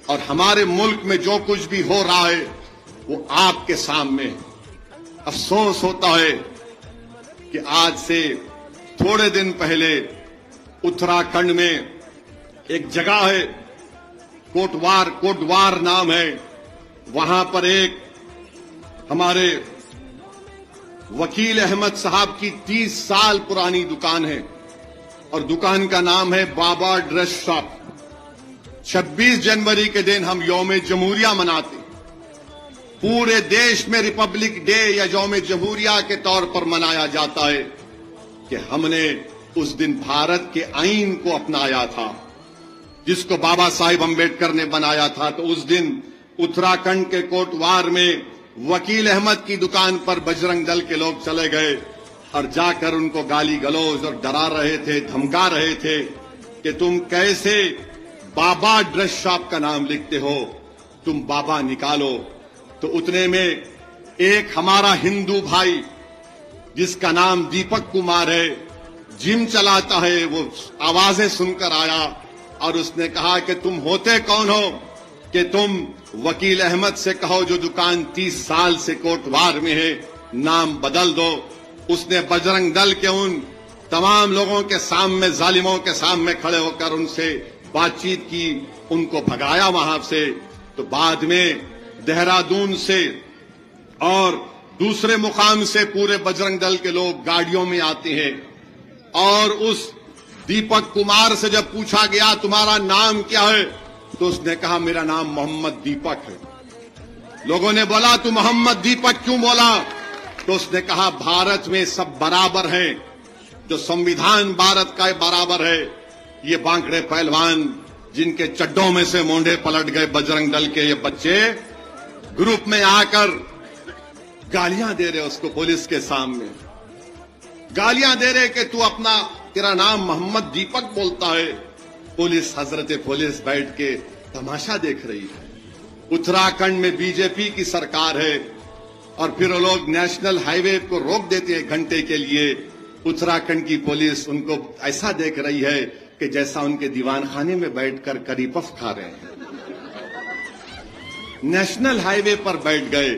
और हमारे मुल्क में जो कुछ भी हो रहा है वो आपके सामने है। अफसोस होता है कि आज से थोड़े दिन पहले उत्तराखंड में एक जगह है, कोटवार नाम है, वहां पर एक हमारे वकील अहमद साहब की 30 साल पुरानी दुकान है और दुकान का नाम है बाबा ड्रेस शॉप। 26 जनवरी के दिन हम यौम जमहूरिया मनाते, पूरे देश में रिपब्लिक डे या यौम जमहूरिया के तौर पर मनाया जाता है कि हमने उस दिन भारत के आईन को अपनाया था जिसको बाबा साहिब अम्बेडकर ने बनाया था। तो उस दिन उत्तराखंड के कोटवार में वकील अहमद की दुकान पर बजरंग दल के लोग चले गए और जाकर उनको गाली गलौज और डरा रहे थे, धमका रहे थे कि तुम कैसे बाबा ड्रेस शॉप का नाम लिखते हो, तुम बाबा निकालो। तो उतने में एक हमारा हिंदू भाई जिसका नाम दीपक कुमार है, जिम चलाता है, वो आवाजें सुनकर आया और उसने कहा कि तुम होते कौन हो कि तुम वकील अहमद से कहो जो दुकान 30 साल से कोटवार में है, नाम बदल दो। उसने बजरंग दल के उन तमाम लोगों के सामने, जालिमों के सामने खड़े होकर उनसे बातचीत की, उनको भगाया वहां से। तो बाद में देहरादून से और दूसरे मुकाम से पूरे बजरंग दल के लोग गाड़ियों में आते हैं और उस दीपक कुमार से जब पूछा गया तुम्हारा नाम क्या है तो उसने कहा मेरा नाम मोहम्मद दीपक है। लोगों ने बोला तू मोहम्मद दीपक क्यों बोला? तो उसने कहा भारत में सब बराबर हैं, जो संविधान भारत का बराबर है। ये बांकड़े पहलवान जिनके चड्डों में से मोंढे पलट गए बजरंग दल के ये बच्चे ग्रुप में आकर गालियां दे रहे उसको, पुलिस के सामने गालियां दे रहे कि तू अपना, तेरा नाम मोहम्मद दीपक बोलता है। पुलिस, हजरत पुलिस बैठ के तमाशा देख रही है। उत्तराखंड में बीजेपी की सरकार है और फिर वो लोग नेशनल हाईवे को रोक देते हैं घंटे के लिए। उत्तराखंड की पुलिस उनको ऐसा देख रही है कि जैसा उनके दीवान खाने में बैठकर करी पफ खा रहे हैं। नेशनल हाईवे पर बैठ गए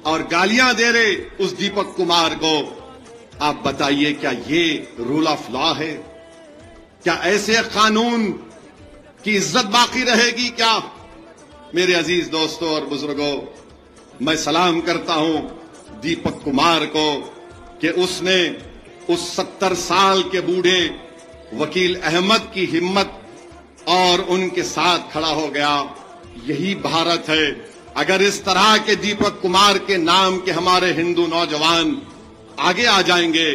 और गालियां दे रहे उस दीपक कुमार को। आप बताइए क्या ये रूल ऑफ लॉ है? क्या ऐसे कानून की इज्जत बाकी रहेगी क्या? मेरे अजीज दोस्तों और बुजुर्गों, मैं सलाम करता हूं दीपक कुमार को कि उसने उस 70 साल के बूढ़े वकील अहमद की हिम्मत और उनके साथ खड़ा हो गया। यही भारत है। अगर इस तरह के दीपक कुमार के नाम के हमारे हिंदू नौजवान आगे आ जाएंगे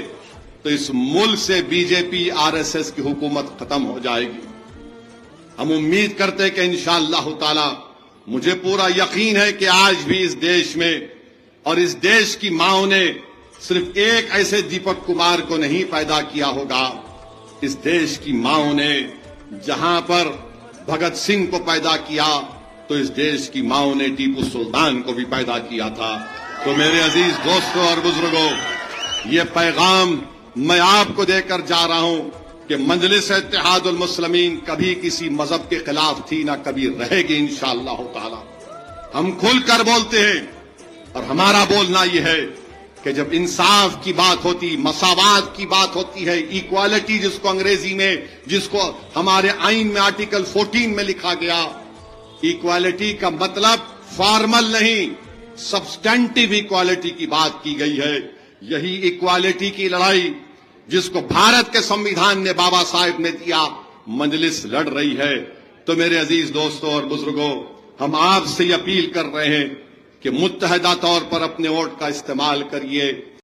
तो इस मुल्क से बीजेपी आरएसएस की हुकूमत खत्म हो जाएगी। हम उम्मीद करते हैं कि इंशाअल्लाह ताला, मुझे पूरा यकीन है कि आज भी इस देश में और इस देश की माओं ने सिर्फ एक ऐसे दीपक कुमार को नहीं पैदा किया होगा। इस देश की माओं ने जहां पर भगत सिंह को पैदा किया तो इस देश की माओं ने टीपू सुल्तान को भी पैदा किया था। तो मेरे अजीज दोस्तों और बुजुर्गों, ये पैगाम मैं आपको देकर जा रहा हूं कि मजलिस इत्तेहादुल मुस्लिमीन कभी किसी मजहब के खिलाफ थी, ना कभी रहेगी इंशाअल्लाह ताला। हम खुलकर बोलते हैं और हमारा बोलना यह है कि जब इंसाफ की बात होती, मसावात की बात होती है, इक्वालिटी जिसको अंग्रेजी में, जिसको हमारे आईन में आर्टिकल 14 में लिखा गया, इक्वालिटी का मतलब फॉर्मल नहीं, सब्सटेंटिव इक्वालिटी की बात की गई है। यही इक्वालिटी की लड़ाई जिसको भारत के संविधान ने बाबा साहेब ने दिया, मजलिस लड़ रही है। तो मेरे अजीज दोस्तों और बुजुर्गों, हम आपसे अपील कर रहे हैं कि मुत्तहदा तौर पर अपने वोट का इस्तेमाल करिए।